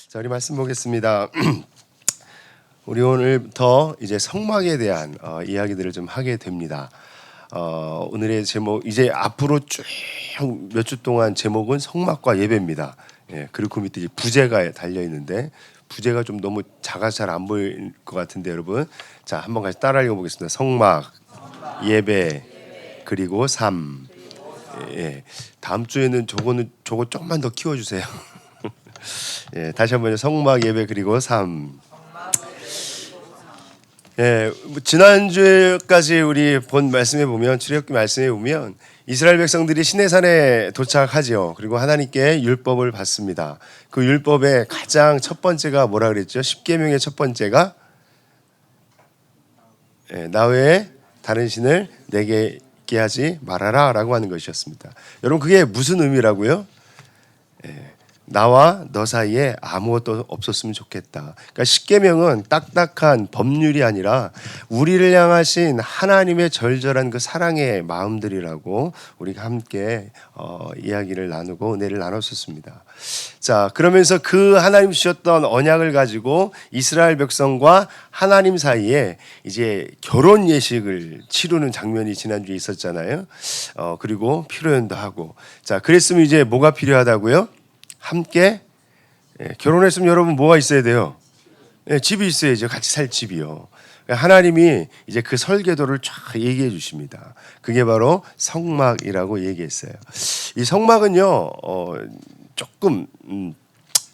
자, 우리 말씀 보겠습니다. 우리 오늘부터 이제 성막에 대한 이야기들을 좀 하게 됩니다. 오늘의 제목, 이제 앞으로 쭉 몇 주 동안 제목은 성막과 예배입니다. 예, 그리고 그 밑에 이제 부제가 달려 있는데 부제가 좀 너무 작아서 잘 안 보일 것 같은데 여러분, 자 한번 같이 따라 읽어보겠습니다. 성막, 예배, 그리고 삶. 예, 다음 주에는 저거 조금만 더 키워주세요. 예, 다시 한번요. 성막, 예배, 그리고 삶. 예, 지난주까지 우리 본 말씀에 보면, 출애굽기 말씀에 보면 이스라엘 백성들이 시내산에 도착하죠. 그리고 하나님께 율법을 받습니다. 그 율법의 가장 첫 번째가 뭐라 그랬죠? 십계명의 첫 번째가 나 외에 다른 신을 내게 있게 하지 말아라 라고 하는 것이었습니다. 여러분, 그게 무슨 의미라고요? 나와 너 사이에 아무것도 없었으면 좋겠다. 그러니까 십계명은 딱딱한 법률이 아니라 우리를 향하신 하나님의 절절한 그 사랑의 마음들이라고 우리가 함께 이야기를 나누고 은혜를 나눴었습니다. 자, 그러면서 그 하나님 주셨던 언약을 가지고 이스라엘 백성과 하나님 사이에 이제 결혼 예식을 치르는 장면이 지난주에 있었잖아요. 그리고 피로연도 하고. 자, 그랬으면 이제 뭐가 필요하다고요? 함께 결혼했으면 여러분 뭐가 있어야 돼요? 집이 있어야죠. 같이 살 집이요. 하나님이 이제 그 설계도를 쫙 얘기해 주십니다. 그게 바로 성막이라고 얘기했어요. 이 성막은요, 조금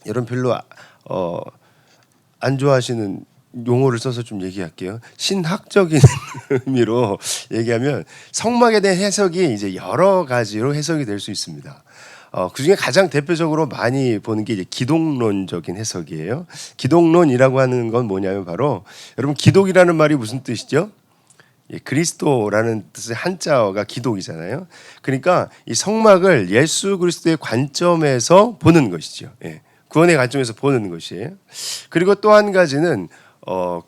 여러분 별로 안 좋아하시는 용어를 써서 좀 얘기할게요. 신학적인 의미로 얘기하면 성막에 대한 해석이 이제 여러 가지로 해석이 될 수 있습니다. 그 중에 가장 대표적으로 많이 보는 게 이제 기독론적인 해석이에요. 기독론이라고 하는 건 뭐냐면 바로, 여러분, 기독이라는 말이 무슨 뜻이죠? 그리스도라는 뜻의 한자어가 기독이잖아요. 그러니까 이 성막을 예수 그리스도의 관점에서 보는 것이죠. 구원의 관점에서 보는 것이에요. 그리고 또 한 가지는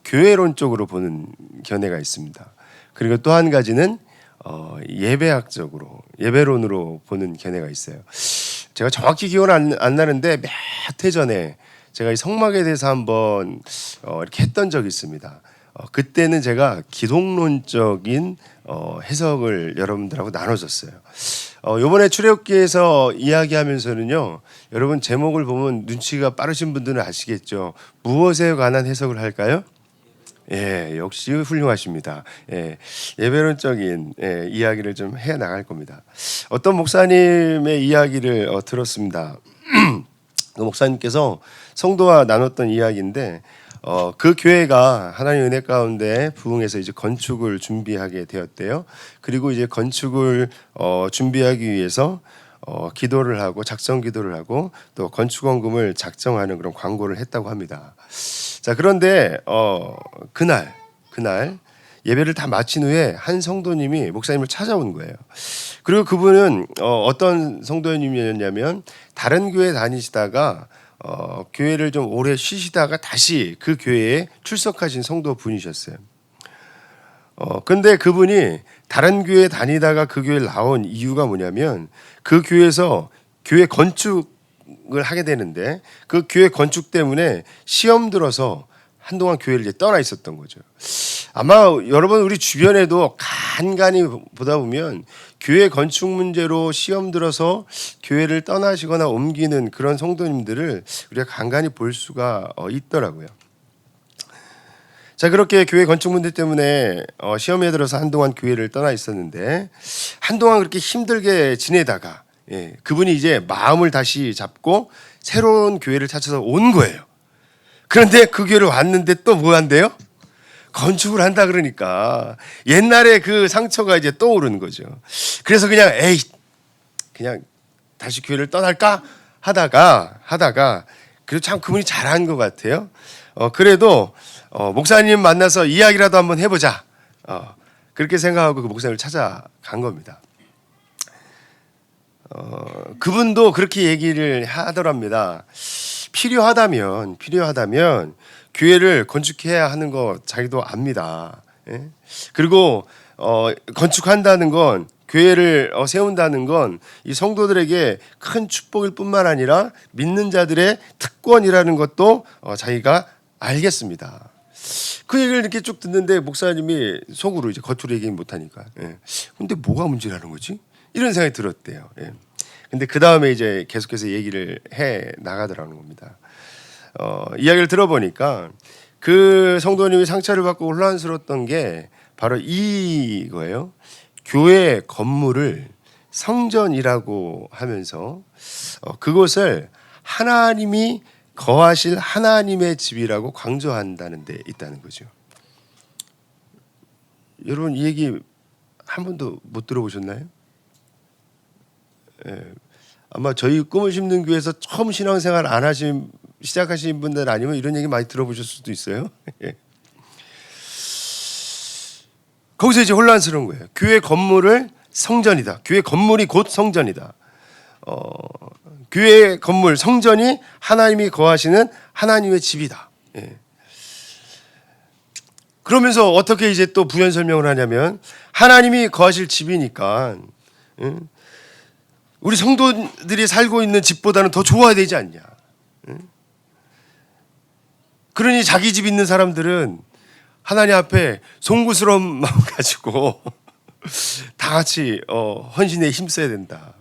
교회론적으로 보는 견해가 있습니다. 그리고 또 한 가지는 예배학적으로, 예배론으로 보는 견해가 있어요. 제가 정확히 기억은 안 나는데 몇 해 전에 제가 이 성막에 대해서 한번 이렇게 했던 적이 있습니다. 그때는 제가 기독론적인 해석을 여러분들하고 나눠줬어요. 이번에 출애굽기에서 이야기하면서는요, 여러분 제목을 보면 눈치가 빠르신 분들은 아시겠죠. 무엇에 관한 해석을 할까요? 예, 역시 훌륭하십니다. 예배론적인 이야기를 좀 해 나갈 겁니다. 어떤 목사님의 이야기를 들었습니다. 그 목사님께서 성도와 나눴던 이야기인데, 그 교회가 하나님의 은혜 가운데 부흥해서 이제 건축을 준비하게 되었대요. 그리고 이제 건축을 준비하기 위해서 기도를 하고 작정 기도를 하고 또 건축원금을 작정하는 그런 광고를 했다고 합니다. 자, 그런데 그날 예배를 다 마친 후에 한 성도님이 목사님을 찾아온 거예요. 그리고 그분은 어떤 성도님이었냐면, 다른 교회 다니시다가 교회를 좀 오래 쉬시다가 다시 그 교회에 출석하신 성도분이셨어요. 근데 그분이 다른 교회 다니다가 그 교회에 나온 이유가 뭐냐면, 그 교회에서 교회 건축을 하게 되는데 그 교회 건축 때문에 시험 들어서 한동안 교회를 이제 떠나 있었던 거죠. 아마 여러분 우리 주변에도 간간히 보다 보면 교회 건축 문제로 시험 들어서 교회를 떠나시거나 옮기는 그런 성도님들을 우리가 간간히 볼 수가 있더라고요. 자, 그렇게 교회 건축 문제 때문에 시험에 들어서 한동안 교회를 떠나 있었는데, 한동안 그렇게 힘들게 지내다가 그분이 이제 마음을 다시 잡고 새로운 교회를 찾아서 온 거예요. 그런데 그 교회를 왔는데 또 뭐 한대요? 건축을 한다 그러니까 옛날에 그 상처가 이제 떠오르는 거죠. 그래서 그냥 다시 교회를 떠날까 하다가 그래도 참 그분이 잘한 것 같아요. 그래도 목사님 만나서 이야기라도 한번 해보자. 그렇게 생각하고 그 목사님을 찾아간 겁니다. 그분도 그렇게 얘기를 하더랍니다. 필요하다면 교회를 건축해야 하는 거 자기도 압니다. 그리고 건축한다는 건 교회를 세운다는 건 이 성도들에게 큰 축복일 뿐만 아니라 믿는 자들의 특권이라는 것도 자기가 알겠습니다. 그 얘기를 이렇게 쭉 듣는데 목사님이 속으로 이제 겉으로 얘기 못하니까, 근데 뭐가 문제라는 거지? 이런 생각이 들었대요. 근데 그 다음에 이제 계속해서 얘기를 해 나가더라는 겁니다. 이야기를 들어보니까 그 성도님이 상처를 받고 혼란스러웠던 게 바로 이거예요. 교회 건물을 성전이라고 하면서 그곳을 하나님이 거하실 하나님의 집이라고 강조한다는 데 있다는 거죠. 여러분 이 얘기 한 번도 못 들어보셨나요? 아마 저희 꿈을 심는 교회에서 처음 신앙생활 안 하신 시작하신 분들 아니면 이런 얘기 많이 들어보실 수도 있어요. 거기서 이제 혼란스러운 거예요. 교회 건물을 성전이다. 교회 건물이 곧 성전이다. 교회 건물 성전이 하나님이 거하시는 하나님의 집이다. 그러면서 어떻게 이제 또 부연 설명을 하냐면 하나님이 거하실 집이니까 우리 성도들이 살고 있는 집보다는 더 좋아야 되지 않냐. 그러니 자기 집 있는 사람들은 하나님 앞에 송구스러운 마음 가지고 다 같이 헌신에 힘써야 된다.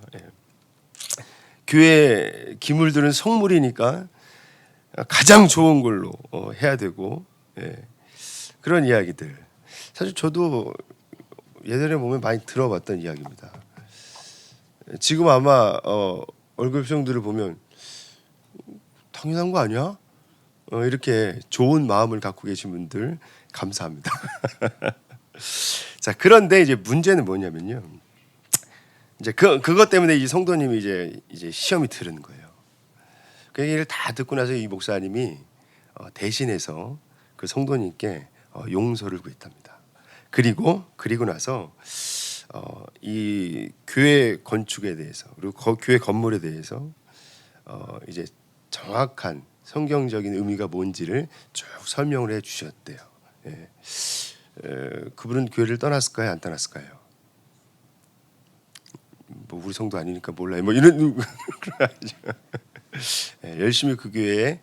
교회 기물들은 성물이니까 가장 좋은 걸로 해야 되고, 그런 이야기들. 사실 저도 예전에 보면 많이 들어봤던 이야기입니다. 지금 아마 얼굴 표정들을 보면 당연한 거 아니야? 이렇게 좋은 마음을 갖고 계신 분들 감사합니다. 자, 그런데 이제 문제는 뭐냐면요. 이제 그것 때문에 이 성도님이 이제 시험이 들은 거예요. 그 얘기를 다 듣고 나서 이 목사님이 대신해서 그 성도님께 용서를 구했답니다. 그리고 나서 이 교회 건축에 대해서 그리고 교회 건물에 대해서 이제 정확한 성경적인 의미가 뭔지를 쭉 설명을 해주셨대요. 그분은 교회를 떠났을까요? 안 떠났을까요? 뭐 우리 성도 아니니까 몰라요. 뭐 이런 열심히 그 교회에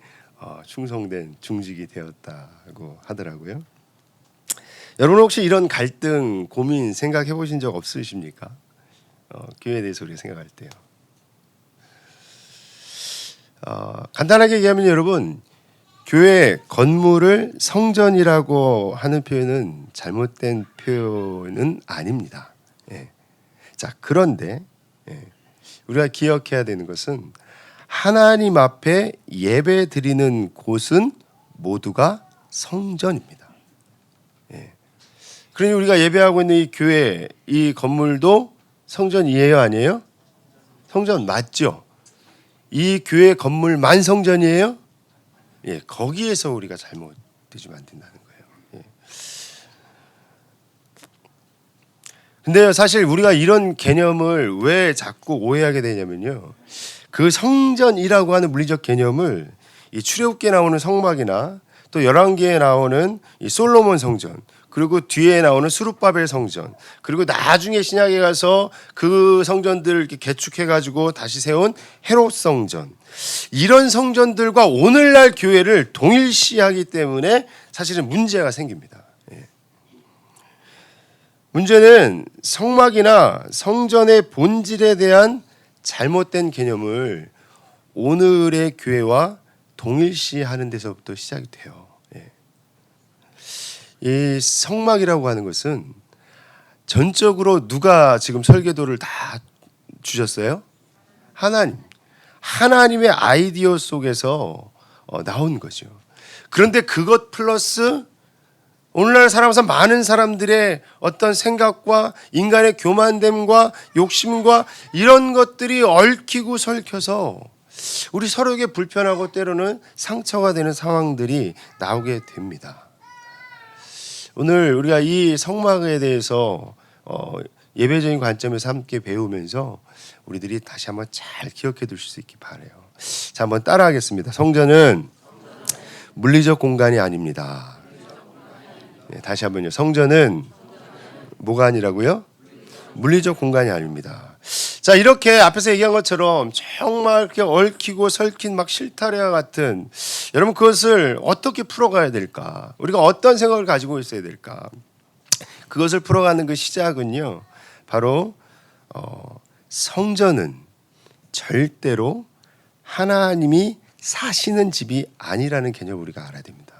충성된 중직이 되었다고 하더라고요. 여러분 혹시 이런 갈등, 고민 생각해 보신 적 없으십니까? 교회에 대해서 우리가 생각할 때요. 간단하게 얘기하면 여러분 교회 건물을 성전이라고 하는 표현은 잘못된 표현은 아닙니다. 자, 그런데 우리가 기억해야 되는 것은 하나님 앞에 예배 드리는 곳은 모두가 성전입니다. 그러니 우리가 예배하고 있는 이 교회, 이 건물도 성전이에요, 아니에요? 성전 맞죠? 이 교회 건물만 성전이에요? 거기에서 우리가 잘못되지면 안 된다는 거예요. 근데 사실 우리가 이런 개념을 왜 자꾸 오해하게 되냐면요. 그 성전이라고 하는 물리적 개념을 이 출애굽기에 나오는 성막이나 또 열왕기에 나오는 이 솔로몬 성전, 그리고 뒤에 나오는 스룹바벨 성전, 그리고 나중에 신약에 가서 그 성전들을 이렇게 개축해가지고 다시 세운 헤롯 성전, 이런 성전들과 오늘날 교회를 동일시하기 때문에 사실은 문제가 생깁니다. 문제는 성막이나 성전의 본질에 대한 잘못된 개념을 오늘의 교회와 동일시하는 데서부터 시작이 돼요. 이 성막이라고 하는 것은 전적으로 누가 지금 설계도를 다 주셨어요? 하나님의 아이디어 속에서 나온 거죠. 그런데 그것 플러스 오늘날 살아가면서 많은 사람들의 어떤 생각과 인간의 교만됨과 욕심과 이런 것들이 얽히고 설켜서 우리 서로에게 불편하고 때로는 상처가 되는 상황들이 나오게 됩니다. 오늘 우리가 이 성막에 대해서 예배적인 관점에서 함께 배우면서 우리들이 다시 한번 잘 기억해 둘 수 있기 바라요. 자, 한번 따라하겠습니다. 성전은 물리적 공간이 아닙니다. 다시 한번요. 성전은 뭐가 아니라고요? 물리적 공간이 아닙니다. 자, 이렇게 앞에서 얘기한 것처럼 정말 이렇게 얽히고 설킨 막 실타래와 같은, 여러분 그것을 어떻게 풀어가야 될까? 우리가 어떤 생각을 가지고 있어야 될까? 그것을 풀어가는 그 시작은요, 바로 성전은 절대로 하나님이 사시는 집이 아니라는 개념을 우리가 알아야 됩니다.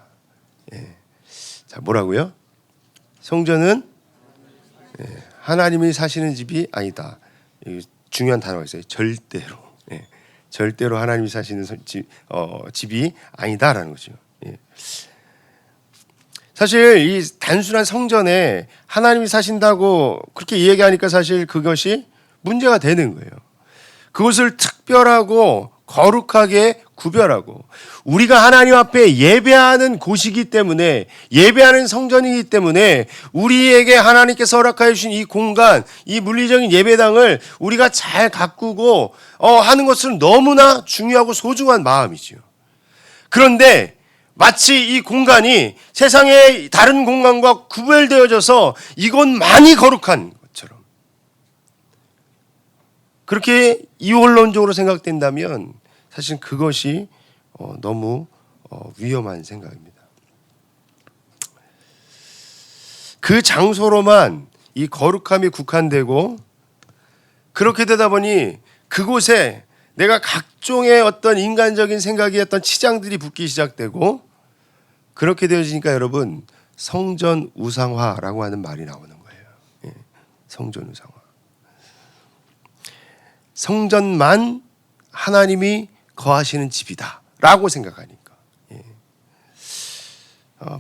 예. 자, 뭐라고요? 성전은 하나님이 사시는 집이 아니다. 중요한 단어가 있어요. 절대로. 예. 절대로 하나님이 사시는 집이 아니다라는 거죠. 예. 사실 이 단순한 성전에 하나님이 사신다고 그렇게 이야기하니까 사실 그것이 문제가 되는 거예요. 그것을 특별하고 거룩하게 구별하고, 우리가 하나님 앞에 예배하는 곳이기 때문에, 예배하는 성전이기 때문에 우리에게 하나님께서 허락하여 주신 이 공간, 이 물리적인 예배당을 우리가 잘 가꾸고 하는 것은 너무나 중요하고 소중한 마음이지요. 그런데 마치 이 공간이 세상의 다른 공간과 구별되어져서 이곳만이 거룩한 것처럼, 그렇게 이원론적으로 생각된다면 사실 그것이 너무 위험한 생각입니다. 그 장소로만 이 거룩함이 국한되고, 그렇게 되다 보니 그곳에 내가 각종의 어떤 인간적인 생각이 어떤 치장들이 붙기 시작되고, 그렇게 되어지니까 여러분 성전 우상화라고 하는 말이 나오는 거예요. 예, 성전 우상화. 성전만 하나님이 거하시는 집이다라고 생각하니까, 예.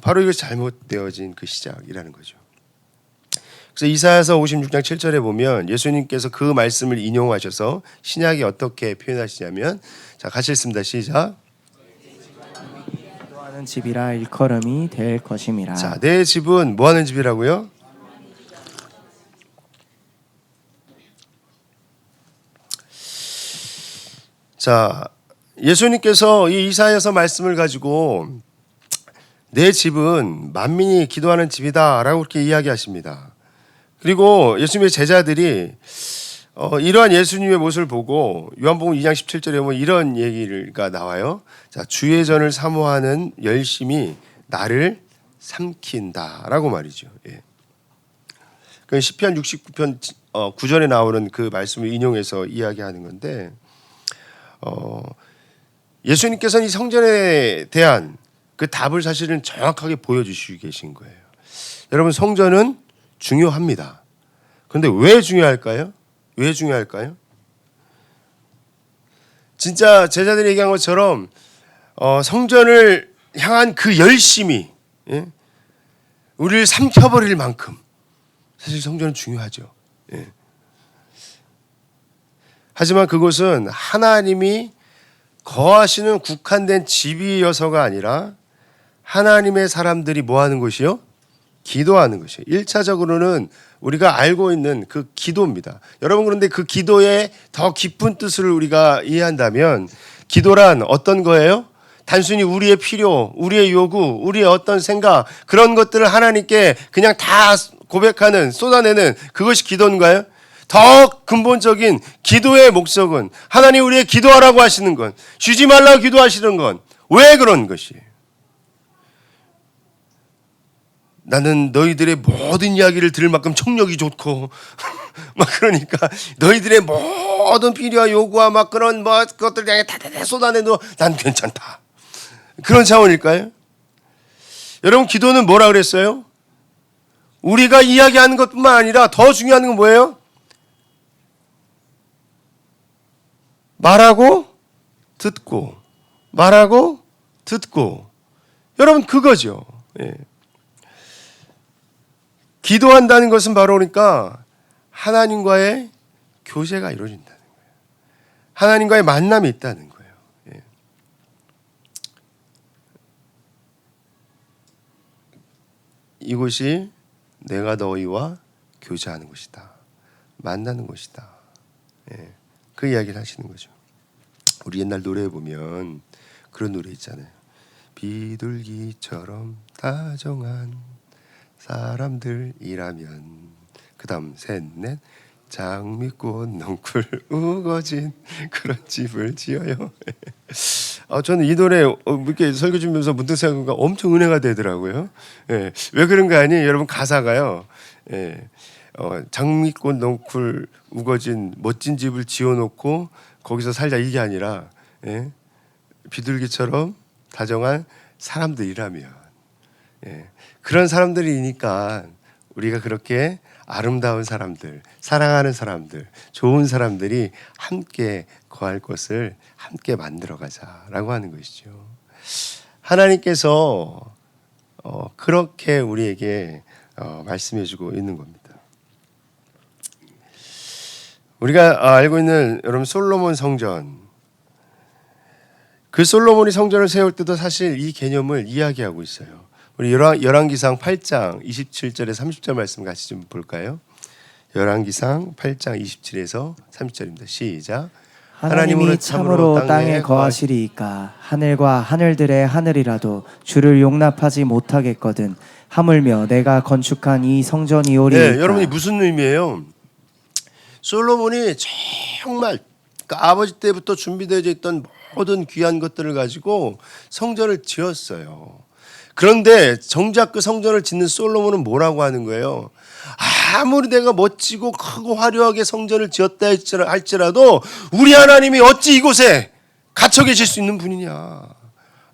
바로 이것이 잘못되어진 그 시작이라는 거죠. 그래서 이사야서 56장 7절에 보면 예수님께서 그 말씀을 인용하셔서 신약이 어떻게 표현하시냐면, 자, 같이 읽습니다. 시작. 기도하는 집이라 일컬음이 될 것임이라. 자, 내 집은 뭐 하는 집이라고요? 자, 예수님께서 이 이사야서 말씀을 가지고 내 집은 만민이 기도하는 집이다라고 그렇게 이야기하십니다. 그리고 예수님의 제자들이 이러한 예수님의 모습을 보고 요한복음 2장 17절에 보면 이런 얘기가 나와요. 자, 주의 전을 사모하는 열심이 나를 삼킨다라고 말이죠. 예. 그 시편 69편 9절에 나오는 그 말씀을 인용해서 이야기하는 건데, 예수님께서는 이 성전에 대한 그 답을 사실은 정확하게 보여주시고 계신 거예요. 여러분, 성전은 중요합니다. 그런데 왜 중요할까요? 왜 중요할까요? 진짜 제자들이 얘기한 것처럼 성전을 향한 그 열심이, 예? 우리를 삼켜버릴 만큼 사실 성전은 중요하죠. 예. 하지만 그것은 하나님이 거하시는 국한된 집이어서가 아니라 하나님의 사람들이 뭐 하는 곳이요? 기도하는 것이에요. 1차적으로는 우리가 알고 있는 그 기도입니다. 여러분, 그런데 그 기도의 더 깊은 뜻을 우리가 이해한다면, 기도란 어떤 거예요? 단순히 우리의 필요, 우리의 요구, 우리의 어떤 생각, 그런 것들을 하나님께 그냥 다 고백하는, 쏟아내는 그것이 기도인가요? 더 근본적인 기도의 목적은 하나님 우리의 기도하라고 하시는 건, 쉬지 말라고 기도하시는 건 왜 그런 것이에요? 나는 너희들의 모든 이야기를 들을 만큼 청력이 좋고 막 그러니까 너희들의 모든 필요와 요구와 막 그런 뭐 것들 향해 다다다 쏟아내도 난 괜찮다. 그런 차원일까요? 여러분, 기도는 뭐라 그랬어요? 우리가 이야기하는 것뿐만 아니라 더 중요한 건 뭐예요? 말하고 듣고, 말하고 듣고. 여러분, 그거죠. 예. 기도한다는 것은 바로 그러니까 하나님과의 교제가 이루어진다는 거예요. 하나님과의 만남이 있다는 거예요. 예. 이곳이 내가 너희와 교제하는 곳이다. 만나는 곳이다. 예. 그 이야기를 하시는 거죠. 우리 옛날 노래에 보면 그런 노래 있잖아요. 비둘기처럼 다정한 사람들이라면, 그다음 셋, 넷. 장미꽃 넝쿨 우거진 그런 집을 지어요. 저는 이 노래 이렇게 설교 주면서 문득 생각해보니까 엄청 은혜가 되더라고요. 예, 왜 그런가 하니 여러분 가사가요. 예, 장미꽃 넝쿨 우거진 멋진 집을 지어놓고 거기서 살자 이게 아니라 예, 비둘기처럼 다정한 사람들이라면 예, 그런 사람들이니까 우리가 그렇게 아름다운 사람들, 사랑하는 사람들, 좋은 사람들이 함께 거할 것을 함께 만들어가자라고 하는 것이죠. 하나님께서 그렇게 우리에게 말씀해주고 있는 겁니다. 우리가 알고 있는 여러분 솔로몬 성전, 그 솔로몬이 성전을 세울 때도 사실 이 개념을 이야기하고 있어요. 우리 열왕기상 8장 27절에 30절 말씀 같이 좀 볼까요? 열왕기상 8장 27에서 30절입니다. 시작. 하나님이 참으로 땅에 거하시리이까 하늘과 하늘들의 하늘이라도 주를 용납하지 못하겠거든 하물며 내가 건축한 이 성전이오리이까. 네, 여러분이 무슨 의미예요? 솔로몬이 정말 아버지 때부터 준비되어 있던 모든 귀한 것들을 가지고 성전을 지었어요. 그런데 정작 그 성전을 짓는 솔로몬은 뭐라고 하는 거예요? 아무리 내가 멋지고 크고 화려하게 성전을 지었다 할지라도 우리 하나님이 어찌 이곳에 갇혀 계실 수 있는 분이냐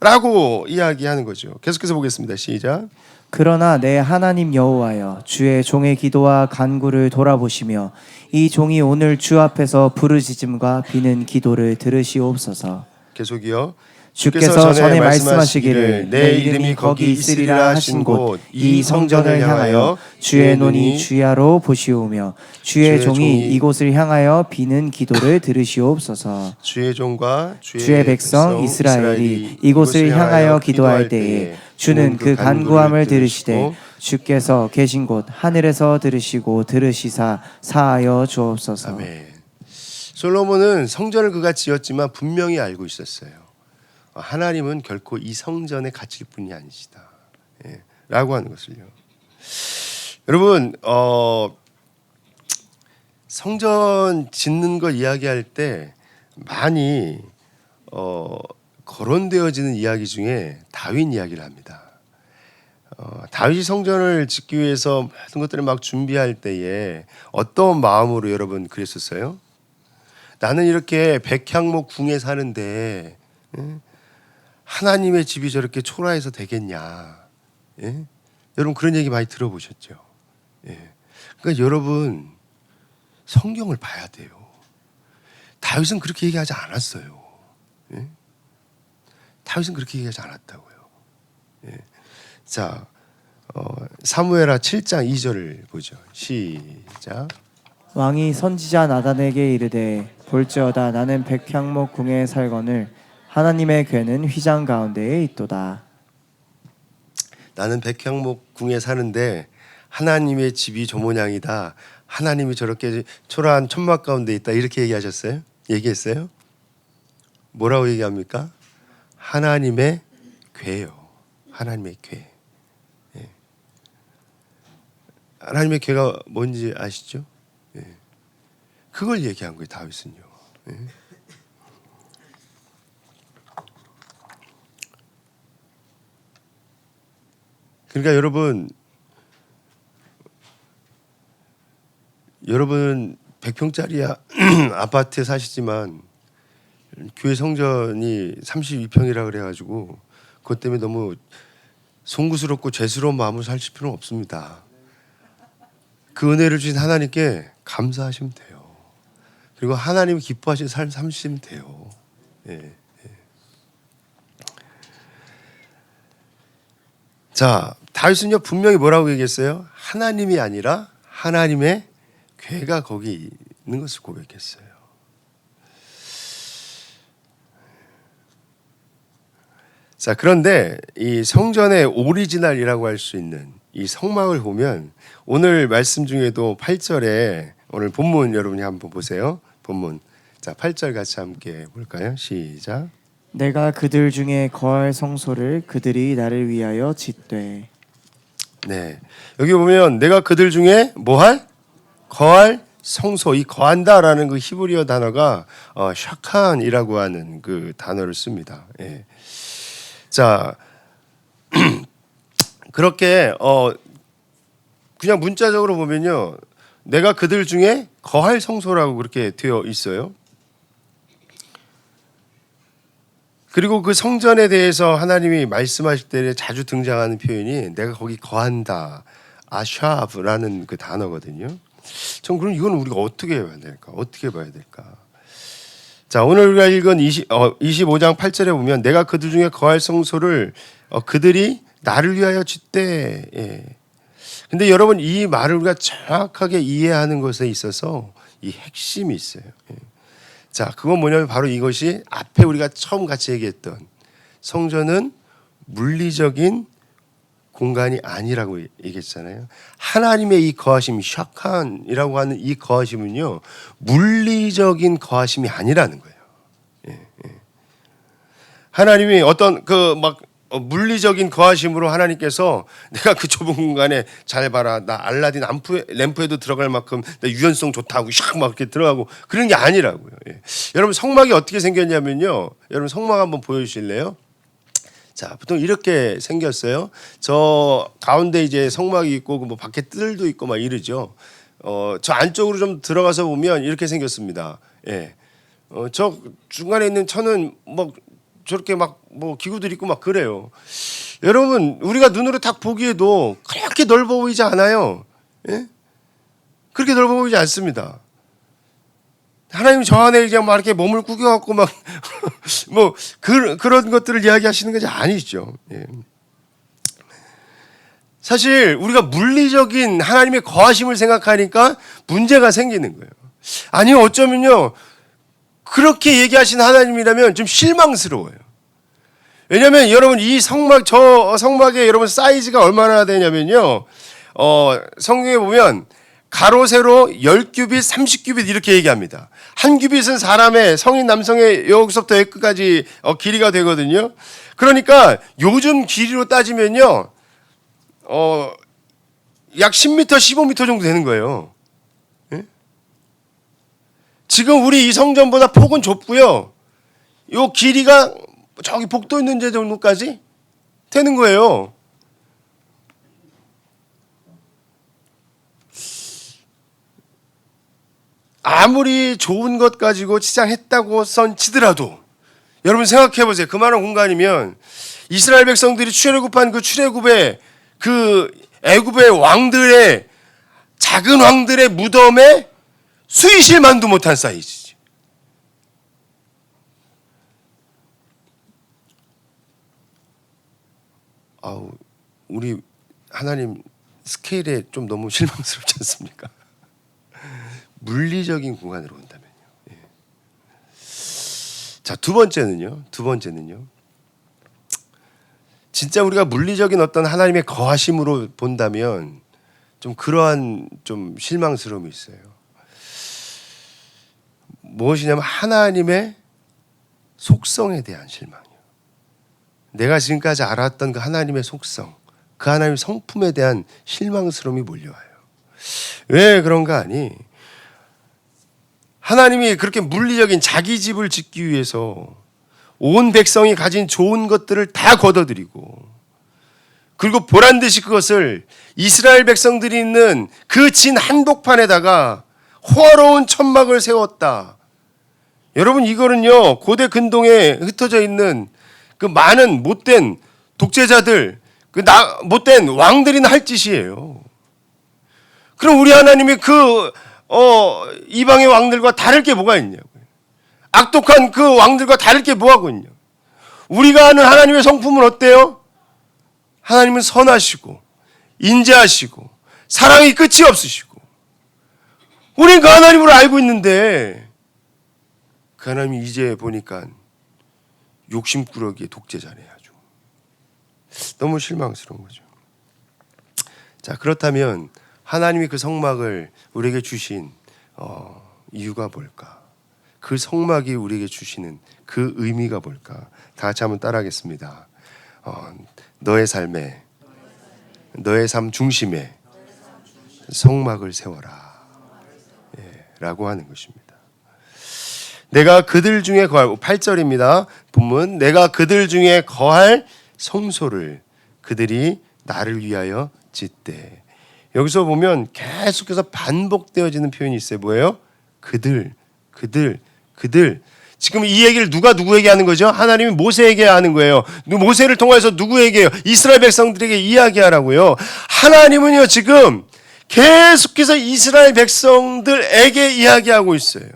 라고 이야기하는 거죠. 계속해서 보겠습니다. 시작. 그러나 내 하나님 여호와여 주의 종의 기도와 간구를 돌아보시며 이 종이 오늘 주 앞에서 부르짖음과 비는 기도를 들으시옵소서. 계속이요. 주께서 전에 말씀하시기를 내 이름이 거기 있으리라 하신 곳 이 성전을 향하여 주의 눈이 주야로 보시오며 주의 종이 이곳을 향하여 비는 기도를 들으시옵소서. 주의 종과 주의 백성 이스라엘이 이곳을 향하여 기도할 때에 주는 그 간구함을 들으시되 주께서 계신 곳 하늘에서 들으시고 들으시사 사하여 주옵소서. 아멘. 솔로몬은 성전을 그가 지었지만 분명히 알고 있었어요. 하나님은 결코 이 성전에 갇힐 분이 아니시다. 예, 라고 하는 것을요. 여러분 성전 짓는 거 이야기할 때 많이 거론되어지는 이야기 중에 다윗 이야기를 합니다. 다윗이 성전을 짓기 위해서 모든 것들을 막 준비할 때에 어떤 마음으로 여러분 그랬었어요? 나는 이렇게 백향목 궁에 사는데 하나님의 집이 저렇게 초라해서 되겠냐? 예? 여러분 그런 얘기 많이 들어보셨죠? 예. 그러니까 여러분 성경을 봐야 돼요. 다윗은 그렇게 얘기하지 않았어요. 예? 다윗은 그렇게 얘기하지 않았다고요. 예. 자, 사무엘하 7장 2절을 보죠. 시작. 왕이 선지자 나단에게 이르되 볼지어다 나는 백향목 궁에 살거늘 하나님의 궤는 휘장 가운데에 있도다. 나는 백향목 궁에 사는데 하나님의 집이 저 모양이다. 하나님이 저렇게 초라한 천막 가운데 있다. 이렇게 얘기하셨어요? 얘기했어요? 뭐라고 얘기합니까? 하나님의 궤요. 하나님의 궤. 예. 하나님의 궤가 뭔지 아시죠? 예. 그걸 얘기한 거예요. 다윗은요. 예. 그러니까 여러분 100평짜리 아파트에 사시지만 교회 성전이 32평이라 그래가지고 그것 때문에 너무 송구스럽고 죄스러운 마음으로 사실 필요는 없습니다. 그 은혜를 주신 하나님께 감사하시면 돼요. 그리고 하나님이 기뻐하시는 삶 삼으시면 돼요. 예. 자, 다윗은요 분명히 뭐라고 얘기했어요? 하나님이 아니라 하나님의 궤가 거기 있는 것을 고백했어요. 자, 그런데 이 성전의 오리지널이라고 할 수 있는 이 성막을 보면 오늘 말씀 중에도 8절에 오늘 본문 여러분이 한번 보세요. 본문. 자, 8절 같이 함께 볼까요? 시작. 내가 그들 중에 거할 성소를 그들이 나를 위하여 짓되. 네. 여기 보면 내가 그들 중에 뭐할? 거할 성소, 이 거한다라는 그 히브리어 단어가 샤칸이라고 하는 그 단어를 씁니다. 예. 자, 그렇게 그냥 문자적으로 보면요, 내가 그들 중에 거할 성소라고 그렇게 되어 있어요. 그리고 그 성전에 대해서 하나님이 말씀하실 때 자주 등장하는 표현이 내가 거기 거한다, 아샤브라는 그 단어거든요. 전 그럼 이건 우리가 어떻게 봐야 될까? 어떻게 봐야 될까? 자, 오늘 우리가 읽은 25장 8절에 보면 내가 그들 중에 거할 성소를 그들이 나를 위하여 짓되. 예. 근데 여러분, 이 말을 우리가 정확하게 이해하는 것에 있어서 이 핵심이 있어요. 예. 자, 그건 뭐냐면 바로 이것이 앞에 우리가 처음 같이 얘기했던 성전은 물리적인 공간이 아니라고 얘기했잖아요. 하나님의 이 거하심, 샤칸이라고 하는 이 거하심은요, 물리적인 거하심이 아니라는 거예요. 예, 예. 하나님이 어떤 물리적인 거하심으로 하나님께서 내가 그 좁은 공간에 잘 봐라, 나 알라딘 램프에도 들어갈 만큼 나 유연성 좋다고 샥 막 이렇게 들어가고 그런 게 아니라고요. 예. 여러분, 성막이 어떻게 생겼냐면요, 여러분 성막 한번 보여주실래요? 자, 보통 이렇게 생겼어요. 저 가운데 이제 성막이 있고 뭐 밖에 뜰도 있고 막 이러죠. 저 안쪽으로 좀 들어가서 보면 이렇게 생겼습니다. 예. 저 중간에 있는 천은 뭐 저렇게 막 뭐 기구들 있고 막 그래요. 여러분, 우리가 눈으로 딱 보기에도 그렇게 넓어 보이지 않아요. 예? 그렇게 넓어 보이지 않습니다. 하나님 저 안에 이제 막 이렇게 몸을 구겨갖고 막 뭐 그런 것들을 이야기하시는 것이 아니죠. 예. 사실 우리가 물리적인 하나님의 거하심을 생각하니까 문제가 생기는 거예요. 아니, 어쩌면요, 그렇게 얘기하신 하나님이라면 좀 실망스러워요. 왜냐하면 여러분, 이 성막, 저 성막의 여러분 사이즈가 얼마나 되냐면요, 성경에 보면 가로 세로 10규빗 30규빗 이렇게 얘기합니다. 한 규빗은 사람의, 성인 남성의 여기서부터 여기까지 길이가 되거든요. 그러니까 요즘 길이로 따지면요, 약 10m 15m 정도 되는 거예요. 예? 지금 우리 이 성전보다 폭은 좁고요, 요 길이가 저기 복도 있는 데 정도까지 되는 거예요. 아무리 좋은 것 가지고 치장했다고 선치더라도 여러분 생각해 보세요. 그만한 공간이면 이스라엘 백성들이 출애굽한 그 출애굽의 그 애굽의 왕들의, 작은 왕들의 무덤에 수이실만도 못한 사이즈지. 아우, 우리 하나님 스케일에 좀 너무 실망스럽지 않습니까? 물리적인 공간으로 온다면요. 예. 자, 두 번째는요. 진짜 우리가 물리적인 어떤 하나님의 거하심으로 본다면 좀 그러한 좀 실망스러움이 있어요. 무엇이냐면 하나님의 속성에 대한 실망이에요. 내가 지금까지 알았던 그 하나님의 속성, 그 하나님의 성품에 대한 실망스러움이 몰려와요. 왜 그런가 하니, 하나님이 그렇게 물리적인 자기 집을 짓기 위해서 온 백성이 가진 좋은 것들을 다 걷어들이고, 그리고 보란듯이 그것을 이스라엘 백성들이 있는 그 진 한복판에다가 호화로운 천막을 세웠다. 여러분, 이거는요, 고대 근동에 흩어져 있는 그 많은 못된 독재자들, 그 못된 왕들이나 할 짓이에요. 그럼 우리 하나님이 그 이방의 왕들과 다를 게 뭐가 있냐고요. 악독한 그 왕들과 다를 게 뭐하고 있냐. 우리가 아는 하나님의 성품은 어때요? 하나님은 선하시고 인자하시고 사랑이 끝이 없으시고, 우리는 그 하나님을 알고 있는데 그 하나님이 이제 보니까 욕심꾸러기의 독재자네. 아주 너무 실망스러운 거죠. 자, 그렇다면 하나님이 그 성막을 우리에게 주신 이유가 뭘까? 그 성막이 우리에게 주시는 그 의미가 뭘까? 다 같이 한번 따라하겠습니다. 너의 삶에, 너의 삶 중심에 성막을 세워라. 라고 하는 것입니다. 내가 그들 중에 거할 8절입니다. 본문 내가 그들 중에 거할 성소를 그들이 나를 위하여 짓되. 여기서 보면 계속해서 반복되어지는 표현이 있어요. 뭐예요? 그들. 지금 이 얘기를 누가 누구에게 하는 거죠? 하나님이 모세에게 하는 거예요. 모세를 통해서 누구에게요? 이스라엘 백성들에게 이야기하라고요. 하나님은요 지금 계속해서 이스라엘 백성들에게 이야기하고 있어요.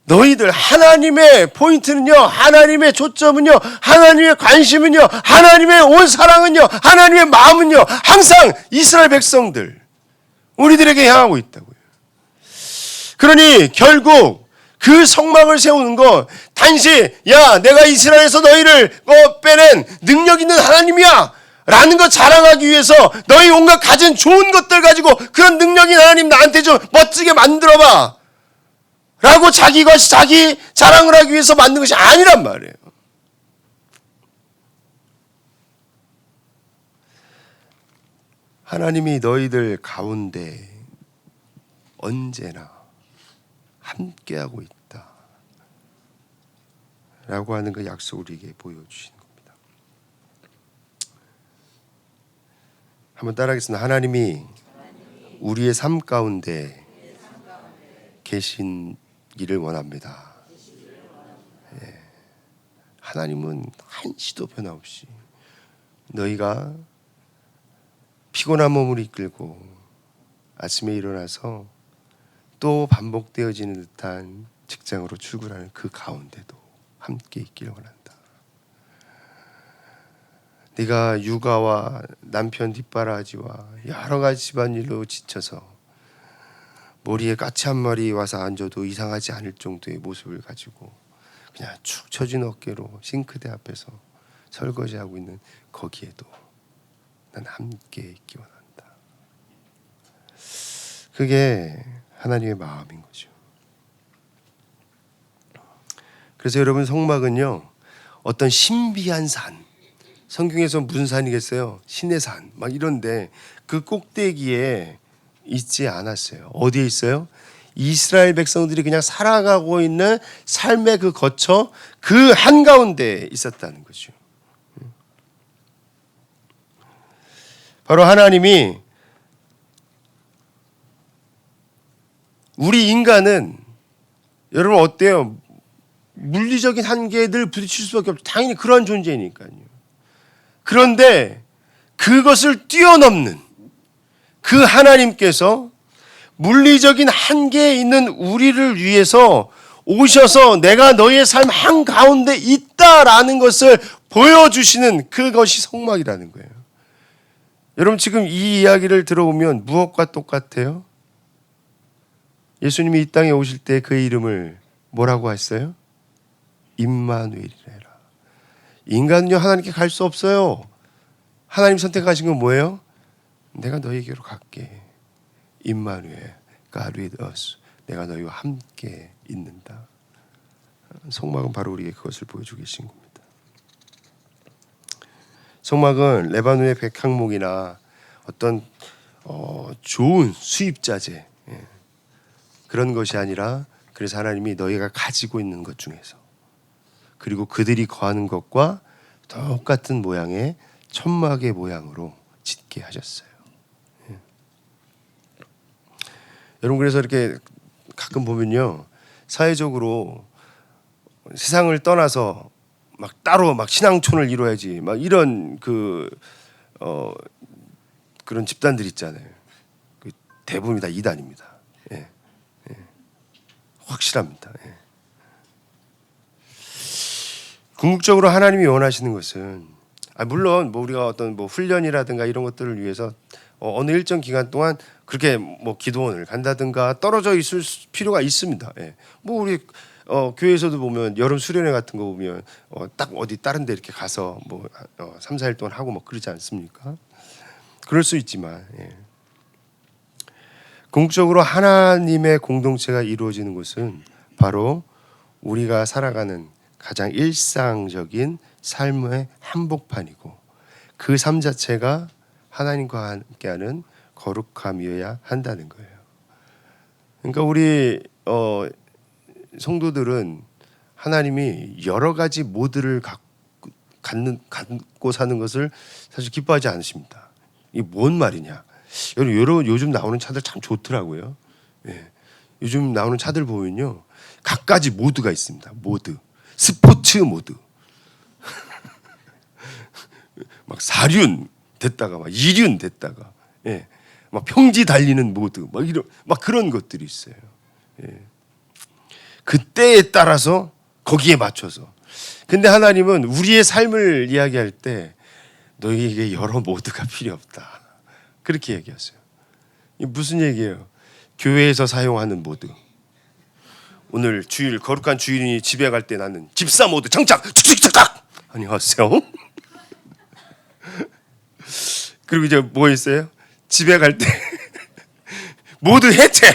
너희들 하나님의 포인트는요, 하나님의 초점은요, 하나님의 관심은요, 하나님의 온 사랑은요, 하나님의 마음은요, 항상 이스라엘 백성들 우리들에게 향하고 있다고요. 그러니 결국 그 성막을 세우는 거 단지 야 내가 이스라엘에서 너희를 빼낸 능력 있는 하나님이야 라는 거 자랑하기 위해서 너희 온갖 가진 좋은 것들 가지고 그런 능력 있는 하나님 나한테 좀 멋지게 만들어봐 라고 자기 자랑을 하기 위해서 만든 것이 아니란 말이에요. 하나님이 너희들 가운데 언제나 함께하고 있다 라고 하는 그 약속을 우리에게 보여주시는 겁니다. 한번 따라하겠습니다. 하나님이 우리의 삶 가운데 계시기를 원합니다. 하나님은 한시도 변함없이 너희가 피곤한 몸을 이끌고 아침에 일어나서 또 반복되어지는 듯한 직장으로 출근하는 그 가운데도 함께 있기를 원한다. 네가 육아와 남편 뒷바라지와 여러 가지 집안일로 지쳐서 머리에 까치 한 마리 와서 앉아도 이상하지 않을 정도의 모습을 가지고 그냥 축 처진 어깨로 싱크대 앞에서 설거지하고 있는 거기에도 난 함께 있기 원한다. 그게 하나님의 마음인 거죠. 그래서 여러분 성막은요 어떤 신비한 산, 성경에서 무슨 산이겠어요? 신의 산 막 이런데 그 꼭대기에 있지 않았어요. 어디에 있어요? 이스라엘 백성들이 그냥 살아가고 있는 삶의 그 거처 그 한가운데 있었다는 거죠. 바로 하나님이 우리 인간은 여러분 어때요? 물리적인 한계에 늘 부딪힐 수밖에 없죠. 당연히 그런 존재니까요. 그런데 그것을 뛰어넘는 그 하나님께서 물리적인 한계에 있는 우리를 위해서 오셔서 내가 너희의 삶 한가운데 있다라는 것을 보여주시는 그것이 성막이라는 거예요. 여러분 지금 이 이야기를 들어보면 무엇과 똑같아요? 예수님이 이 땅에 오실 때 그의 이름을 뭐라고 했어요? 임마누엘이라. 인간은요 하나님께 갈 수 없어요. 하나님 선택하신 건 뭐예요? 내가 너희에게로 갈게. 임마누엘, God with us. 내가 너희와 함께 있는다. 성막은 바로 우리에게 그것을 보여주고 계신 겁니다. 성막은 레바논의 백향목이나 어떤 좋은 수입자재 그런 것이 아니라 그래서 하나님이 너희가 가지고 있는 것 중에서 그리고 그들이 거하는 것과 똑같은 모양의 천막의 모양으로 짓게 하셨어요. 여러분 그래서 이렇게 가끔 보면요 사회적으로 세상을 떠나서 막 따로 막 신앙촌을 이뤄야지 막 이런 그런 집단들 있잖아요. 그 대부분이 다 이단입니다. 예. 확실합니다. 예. 궁극적으로 하나님이 원하시는 것은 물론 뭐 우리가 어떤 뭐 훈련이라든가 이런 것들을 위해서 어느 일정 기간 동안 그렇게 뭐 기도원을 간다든가 떨어져 있을 필요가 있습니다. 예. 뭐 우리 교회에서도 보면 여름 수련회 같은 거 보면 딱 어디 다른 데 이렇게 가서 뭐 3, 4일 동안 하고 뭐 그러지 않습니까? 그럴 수 있지만 궁극적으로 하나님의 공동체가 이루어지는 것은 바로 우리가 살아가는 가장 일상적인 삶의 한복판이고 그 삶 자체가 하나님과 함께하는 거룩함이어야 한다는 거예요. 그러니까 우리 성도들은 하나님이 여러 가지 모드를 갖고 사는 것을 사실 기뻐하지 않으십니다. 이게 뭔 말이냐? 여러분 요즘 나오는 차들 참 좋더라고요. 예. 요즘 나오는 차들 보면요, 각가지 모드가 있습니다. 모드, 스포츠 모드, 막 4륜 됐다가 막 2륜 됐다가, 예, 막 평지 달리는 모드, 막 이런 막 그런 것들이 있어요. 예. 그때에 따라서 거기에 맞춰서. 근데 하나님은 우리의 삶을 이야기할 때 너희에게 여러 모드가 필요 없다, 그렇게 얘기하세요. 이게 무슨 얘기예요? 교회에서 사용하는 모드. 오늘 주일, 거룩한 주일이 집에 갈 때 나는 집사 모드 장착 축축축착. 안녕하세요. 그리고 이제 뭐 있어요? 집에 갈 때 모드 해체.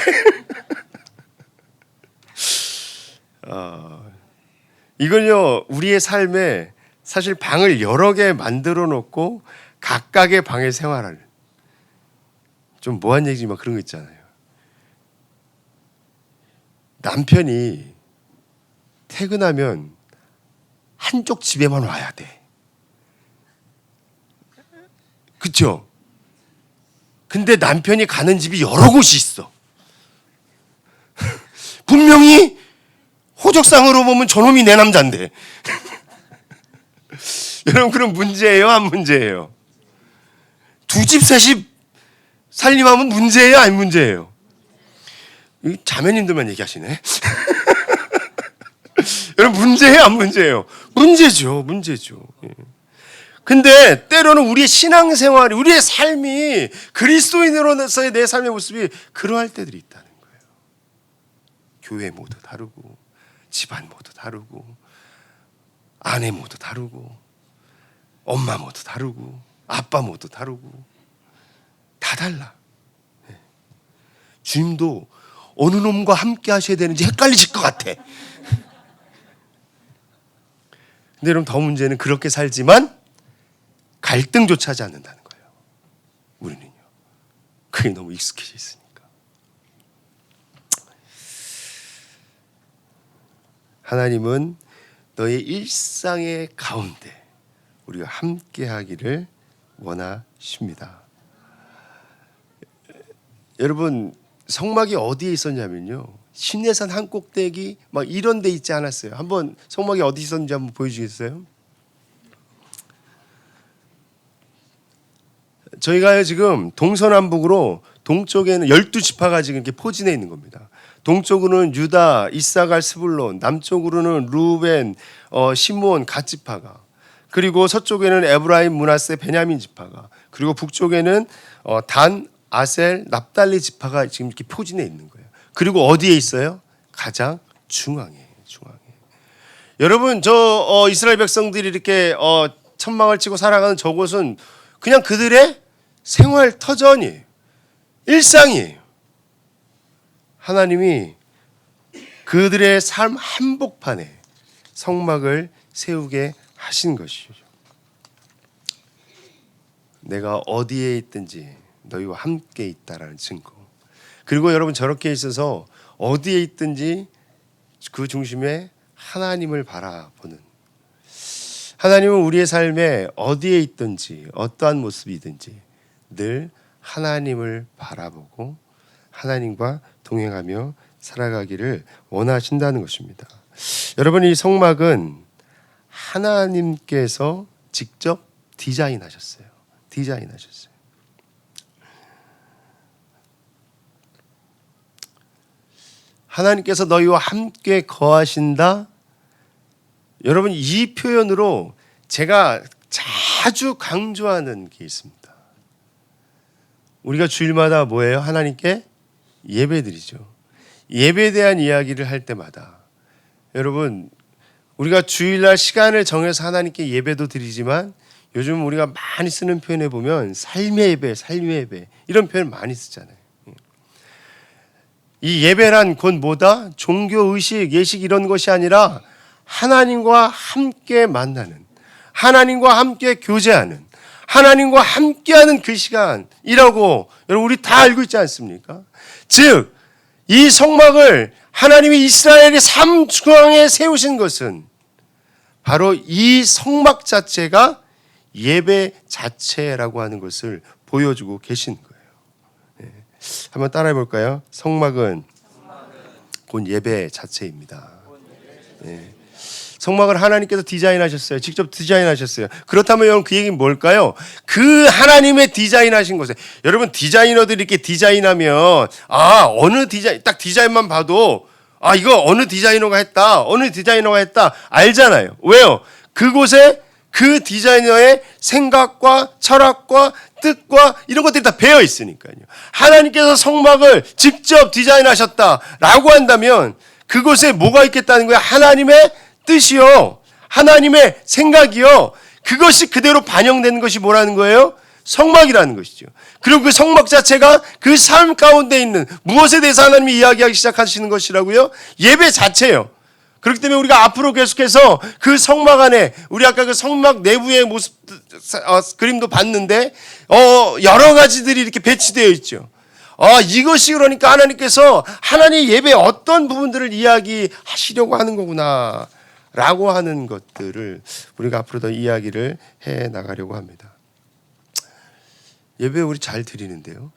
이건요, 우리의 삶에 사실 방을 여러 개 만들어 놓고 각각의 방의 생활을, 좀 뭐한 얘기지만 그런 거 있잖아요. 남편이 퇴근하면 한쪽 집에만 와야 돼. 그렇죠? 근데 남편이 가는 집이 여러 곳이 있어. 분명히 호적상으로 보면 저놈이 내 남자인데. 여러분, 그럼 문제예요, 안 문제예요? 두 집, 세 집 살림하면 문제예요, 안 문제예요? 자매님들만 얘기하시네. 여러분, 문제예요, 안 문제예요? 문제죠, 문제죠. 근데 때로는 우리의 신앙생활이, 우리의 삶이, 그리스도인으로서의 내 삶의 모습이 그러할 때들이 있다는 거예요. 교회 모두 다르고, 집안 모두 다르고, 아내 모두 다르고, 엄마 모두 다르고, 아빠 모두 다르고, 다 달라. 주님도 어느 놈과 함께 하셔야 되는지 헷갈리실 것 같아. 근데 여러분, 더 문제는 그렇게 살지만 갈등조차 하지 않는다는 거예요. 우리는요. 그게 너무 익숙해져 있으니까. 하나님은 너의 일상의 가운데 우리가 함께 하기를 원하십니다. 여러분, 성막이 어디에 있었냐면요, 신내산 한 꼭대기 막 이런 데 있지 않았어요. 한번 성막이 어디 있었는지 한번 보여주겠어요? 저희가 지금 동서남북으로, 동쪽에는 12지파가 지금 이렇게 포진해 있는 겁니다. 동쪽으로는 유다, 이사갈, 스불론, 남쪽으로는 루벤, 시므온, 갓 지파가, 그리고 서쪽에는 에브라임, 므낫세, 베냐민 지파가, 그리고 북쪽에는 단, 아셀, 납달리 지파가 지금 이렇게 포진해 있는 거예요. 그리고 어디에 있어요? 가장 중앙에. 여러분, 저 이스라엘 백성들이 이렇게 천막을 치고 살아가는 저곳은 그냥 그들의 생활 터전이에요. 일상이에요. 하나님이 그들의 삶 한복판에 성막을 세우게 하신 것이죠. 내가 어디에 있든지 너희와 함께 있다라는 증거. 그리고 여러분, 저렇게 있어서 어디에 있든지 그 중심에 하나님을 바라보는, 하나님은 우리의 삶에 어디에 있든지 어떠한 모습이든지 늘 하나님을 바라보고 하나님과 동행하며 살아가기를 원하신다는 것입니다. 여러분, 이 성막은 하나님께서 직접 디자인하셨어요. 하나님께서 너희와 함께 거하신다. 여러분, 이 표현으로 제가 자주 강조하는 게 있습니다. 우리가 주일마다 뭐예요? 하나님께 예배드리죠. 예배에 대한 이야기를 할 때마다, 여러분, 우리가 주일날 시간을 정해서 하나님께 예배도 드리지만 요즘 우리가 많이 쓰는 표현에 보면 삶의 예배 이런 표현 많이 쓰잖아요. 이 예배란 곧 뭐다? 종교의식, 예식 이런 것이 아니라 하나님과 함께 만나는, 하나님과 함께 교제하는, 하나님과 함께하는 그 시간이라고 여러분, 우리 다 알고 있지 않습니까? 즉 이 성막을 하나님이 이스라엘의 삶 중앙에 세우신 것은 바로 이 성막 자체가 예배 자체라고 하는 것을 보여주고 계신 거예요. 네. 한번 따라해 볼까요? 성막은 곧 예배 자체입니다. 네. 성막을 하나님께서 디자인하셨어요. 직접 디자인하셨어요. 그렇다면 여러분 그 얘기는 뭘까요? 그 하나님의 디자인하신 것에 여러분 디자이너들이 이렇게 디자인하면 어느 디자인 딱 디자인만 봐도 이거 어느 디자이너가 했다 알잖아요. 왜요? 그곳에 그 디자이너의 생각과 철학과 뜻과 이런 것들이 다 배어 있으니까요. 하나님께서 성막을 직접 디자인하셨다라고 한다면 그곳에 뭐가 있겠다는 거예요? 하나님의 뜻이요. 하나님의 생각이요. 그것이 그대로 반영되는 것이 뭐라는 거예요? 성막이라는 것이죠. 그리고 그 성막 자체가 그 삶 가운데 있는 무엇에 대해서 하나님이 이야기하기 시작하시는 것이라고요? 예배 자체예요. 그렇기 때문에 우리가 앞으로 계속해서 그 성막 안에 우리 아까 그 성막 내부의 모습 그림도 봤는데 여러 가지들이 이렇게 배치되어 있죠. 이것이 그러니까 하나님께서 하나님의 예배의 어떤 부분들을 이야기하시려고 하는 거구나 라고 하는 것들을 우리가 앞으로 더 이야기를 해 나가려고 합니다. 예배 우리 잘 드리는데요.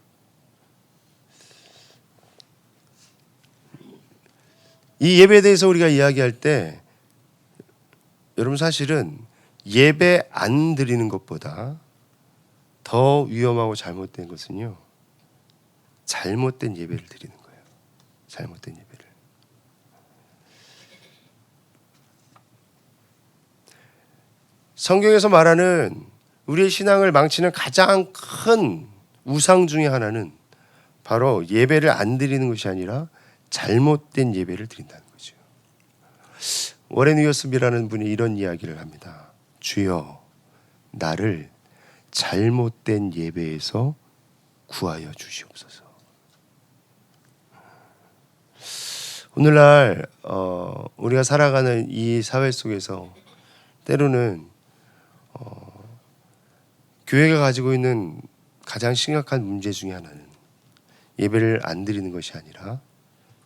이 예배에 대해서 우리가 이야기할 때 여러분 사실은 예배 안 드리는 것보다 더 위험하고 잘못된 것은요. 잘못된 예배를 드리는 거예요. 잘못된 예배를. 성경에서 말하는 우리의 신앙을 망치는 가장 큰 우상 중에 하나는 바로 예배를 안 드리는 것이 아니라 잘못된 예배를 드린다는 거죠. 워렌 위어스비라는 분이 이런 이야기를 합니다. 주여 나를 잘못된 예배에서 구하여 주시옵소서. 오늘날 우리가 살아가는 이 사회 속에서 때로는 교회가 가지고 있는 가장 심각한 문제 중에 하나는 예배를 안 드리는 것이 아니라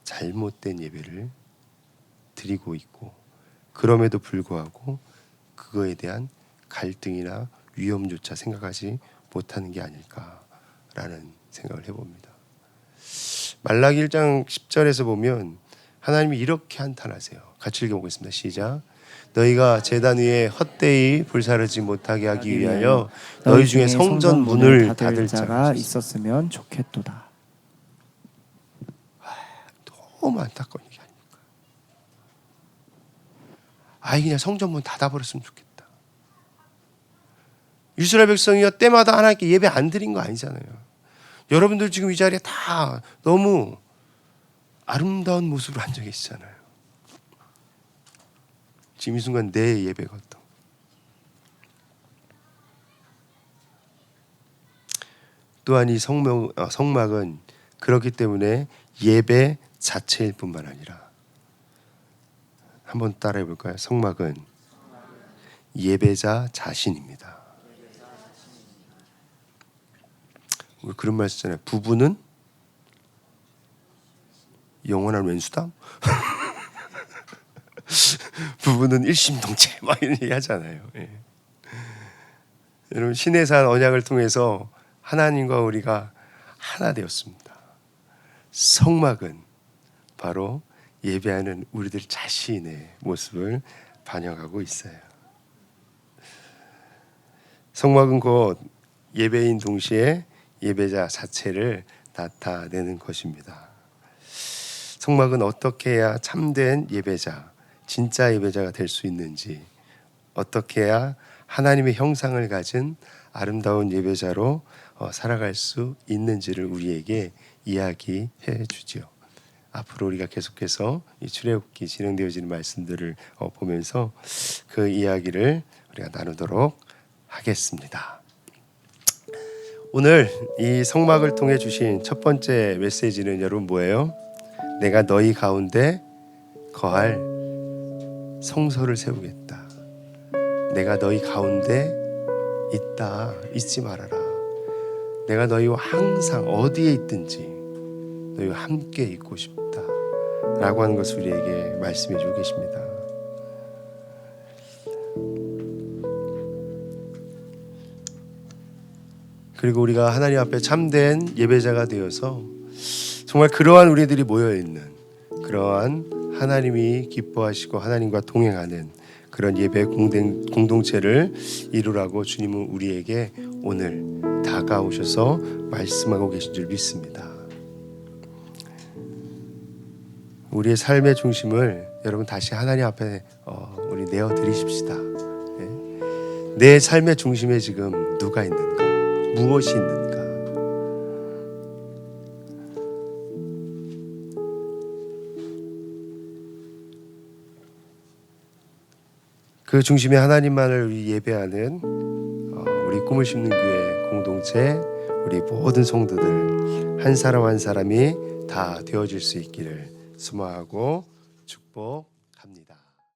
잘못된 예배를 드리고 있고 그럼에도 불구하고 그거에 대한 갈등이나 위험조차 생각하지 못하는 게 아닐까라는 생각을 해봅니다. 말라기 1장 10절에서 보면 하나님이 이렇게 한탄하세요. 같이 읽어보겠습니다. 시작. 너희가 제단 위에 헛되이 불사르지 못하게 하기 위하여 너희 중에 성전 문을 닫을 자가 있었으면 좋겠도다. 너무 안타까운 얘기 아닙니까? 그냥 성전 문 닫아버렸으면 좋겠다. 이스라엘 백성이요 때마다 하나님께 예배 안 드린 거 아니잖아요. 여러분들 지금 이 자리에 다 너무 아름다운 모습으로 앉아 계시잖아요. 지금 이 순간 내 예배거든. 또한 이 성막은 그렇기 때문에 예배 자체일 뿐만 아니라 한번 따라해 볼까요? 성막은 예배자 자신입니다. 우리 그런 말 쓰잖아요. 부부는 영원한 왼수다? 부부는 일심동체 막 이런 얘기 하잖아요. 예. 여러분 신의 산 언약을 통해서 하나님과 우리가 하나 되었습니다. 성막은 바로 예배하는 우리들 자신의 모습을 반영하고 있어요. 성막은 곧 예배인 동시에 예배자 자체를 나타내는 것입니다. 성막은 어떻게 해야 참된 예배자, 진짜 예배자가 될 수 있는지, 어떻게 해야 하나님의 형상을 가진 아름다운 예배자로 살아갈 수 있는지를 우리에게 이야기해 주지요. 앞으로 우리가 계속해서 이 출애굽기 진행되어지는 말씀들을 보면서 그 이야기를 우리가 나누도록 하겠습니다. 오늘 이 성막을 통해 주신 첫 번째 메시지는 여러분 뭐예요? 내가 너희 가운데 거할 성소를 세우겠다. 내가 너희 가운데 있다. 잊지 말아라. 내가 너희와 항상 어디에 있든지 너희와 함께 있고 싶다라고 하는 것을 우리에게 말씀해 주고 계십니다. 그리고 우리가 하나님 앞에 참된 예배자가 되어서 정말 그러한 우리들이 모여 있는 그러한 하나님이 기뻐하시고 하나님과 동행하는 그런 예배 공동체를 이루라고 주님은 우리에게 오늘 다가오셔서 말씀하고 계신 줄 믿습니다. 우리의 삶의 중심을 여러분 다시 하나님 앞에 우리 내어 드리십시다. 내 삶의 중심에 지금 누가 있는가? 무엇이 있는가? 그 중심에 하나님만을 우리 예배하는 우리 꿈을 심는 교회 공동체, 우리 모든 성도들 한 사람 한 사람이 다 되어질 수 있기를 소망하고 축복